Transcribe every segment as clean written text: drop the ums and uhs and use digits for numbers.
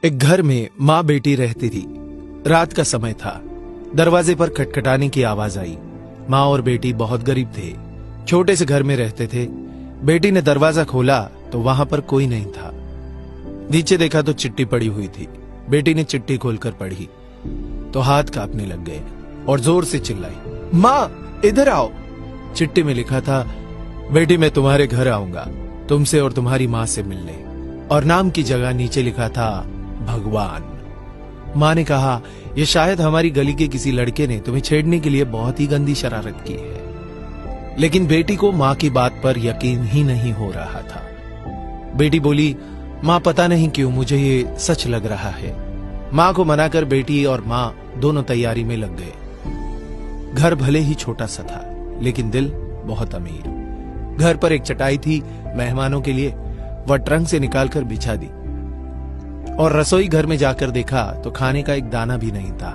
एक घर में माँ बेटी रहती थी। रात का समय था। दरवाजे पर खटखटाने की आवाज आई। माँ और बेटी बहुत गरीब थे, छोटे से घर में रहते थे। बेटी ने दरवाजा खोला तो वहां पर कोई नहीं था। नीचे देखा तो चिट्ठी पड़ी हुई थी। बेटी ने चिट्ठी खोलकर पढ़ी तो हाथ कांपने लग गए और जोर से चिल्लाई, माँ इधर आओ। चिट्ठी में लिखा था, बेटी मैं तुम्हारे घर आऊंगा तुमसे और तुम्हारी माँ से मिलने, और नाम की जगह नीचे लिखा था भगवान। माँ ने कहा, यह शायद हमारी गली के किसी लड़के ने तुम्हें छेड़ने के लिए बहुत ही गंदी शरारत की है। लेकिन बेटी को माँ की बात पर यकीन ही नहीं हो रहा था। बेटी बोली, माँ पता नहीं क्यों मुझे ये सच लग रहा है। माँ को मनाकर बेटी और माँ दोनों तैयारी में लग गए। घर भले ही छोटा सा था लेकिन दिल बहुत अमीर। घर पर एक चटाई थी मेहमानों के लिए, वह ट्रंक से निकालकर बिछा दी। और रसोई घर में जाकर देखा तो खाने का एक दाना भी नहीं था।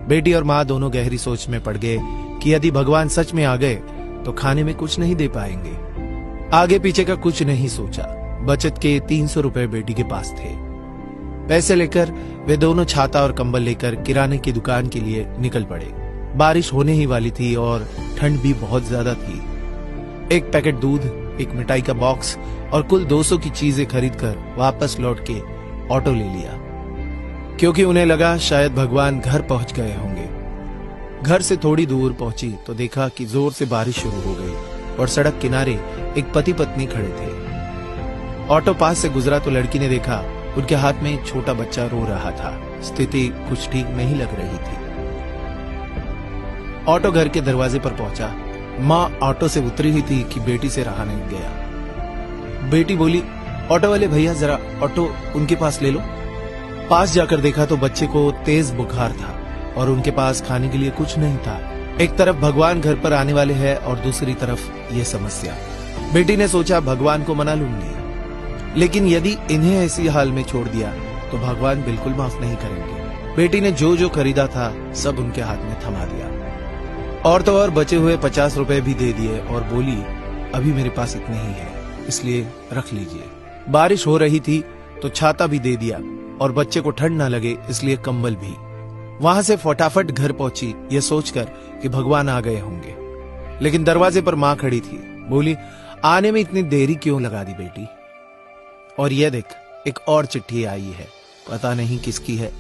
बेटी और माँ दोनों गहरी सोच में पड़ गए कि यदि भगवान सच में आ गए तो खाने में कुछ नहीं दे पाएंगे। आगे पीछे का कुछ नहीं सोचा। बचत के 300 रुपए बेटी के पास थे। पैसे लेकर वे दोनों छाता और कंबल लेकर किराने की दुकान के लिए निकल पड़े। बारिश होने ही वाली थी और ठंड भी बहुत ज्यादा थी। एक पैकेट दूध, एक मिठाई का बॉक्स और कुल 200 की चीजें खरीदकर वापस लौट के ऑटो ले लिया, क्योंकि उन्हें लगा शायद भगवान घर पहुंच गए होंगे। घर से थोड़ी दूर पहुंची तो देखा कि जोर से बारिश शुरू हो गई और सड़क किनारे एक पति पत्नी खड़े थे। ऑटो पास से गुजरा तो लड़की ने देखा उनके हाथ में एक छोटा बच्चा रो रहा था। स्थिति कुछ ठीक नहीं लग रही थी। ऑटो घर के दरवाजे पर पहुंचा। माँ ऑटो से उतरी ही थी कि बेटी से रहा नहीं गया। बेटी बोली, ऑटो वाले भैया जरा ऑटो उनके पास ले लो। पास जाकर देखा तो बच्चे को तेज बुखार था और उनके पास खाने के लिए कुछ नहीं था। एक तरफ भगवान घर पर आने वाले हैं और दूसरी तरफ ये समस्या। बेटी ने सोचा भगवान को मना लूंगी, लेकिन यदि इन्हें ऐसी हाल में छोड़ दिया तो भगवान बिल्कुल माफ नहीं करेंगे। बेटी ने जो जो खरीदा था सब उनके हाथ में थमा दिया और तो और बचे हुए 50 रुपए भी दे दिए और बोली, अभी मेरे पास इतने ही है, इसलिए रख लीजिए। बारिश हो रही थी तो छाता भी दे दिया और बच्चे को ठंड ना लगे इसलिए कंबल भी। वहां से फटाफट घर पहुंची ये सोचकर कि भगवान आ गए होंगे। लेकिन दरवाजे पर माँ खड़ी थी। बोली, आने में इतनी देरी क्यों लगा दी बेटी? और यह देख, एक और चिट्ठी आई है, पता नहीं किसकी है।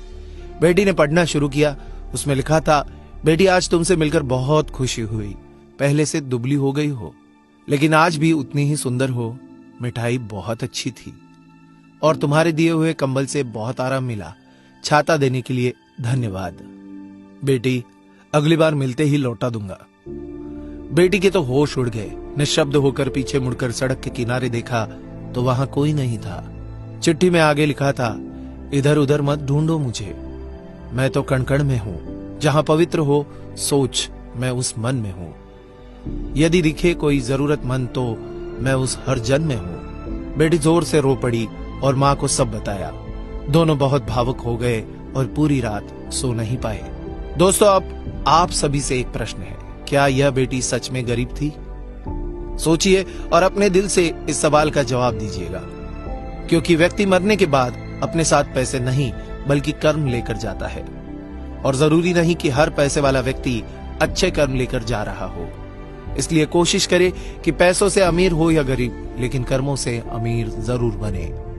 बेटी ने पढ़ना शुरू किया। उसमें लिखा था, बेटी आज तुमसे मिलकर बहुत खुशी हुई। पहले से दुबली हो गई हो लेकिन आज भी उतनी ही सुंदर हो। मिठाई बहुत अच्छी थी और तुम्हारे दिए हुए कंबल से बहुत आराम मिला। छाता देने के लिए धन्यवाद। बेटी अगली बार मिलते ही लौटा दूंगा। बेटी के तो होश उड़ गए। निशब्द होकर पीछे मुड़कर सड़क के किनारे देखा तो वहां कोई नहीं था। चिट्ठी में आगे लिखा था, इधर उधर मत ढूंढो मुझे, मैं तो कण-कण में हूं। जहां पवित्र हो सोच, मैं उस मन में हूं। यदि दिखे कोई जरूरतमंद तो मैं उस हर जन में हूं। बेटी जोर से रो पड़ी और माँ को सब बताया। दोनों बहुत भावुक हो गए और पूरी रात सो नहीं पाए। दोस्तों, अब आप सभी से एक प्रश्न है, क्या यह बेटी सच में गरीब थी? सोचिए और अपने दिल से इस सवाल का जवाब दीजिएगा, क्योंकि व्यक्ति मरने के बाद अपने साथ पैसे नहीं बल्कि कर्म लेकर जाता है। और जरूरी नहीं कि हर पैसे वाला व्यक्ति अच्छे कर्म लेकर जा रहा हो। इसलिए कोशिश करें कि पैसों से अमीर हो या गरीब, लेकिन कर्मों से अमीर जरूर बने।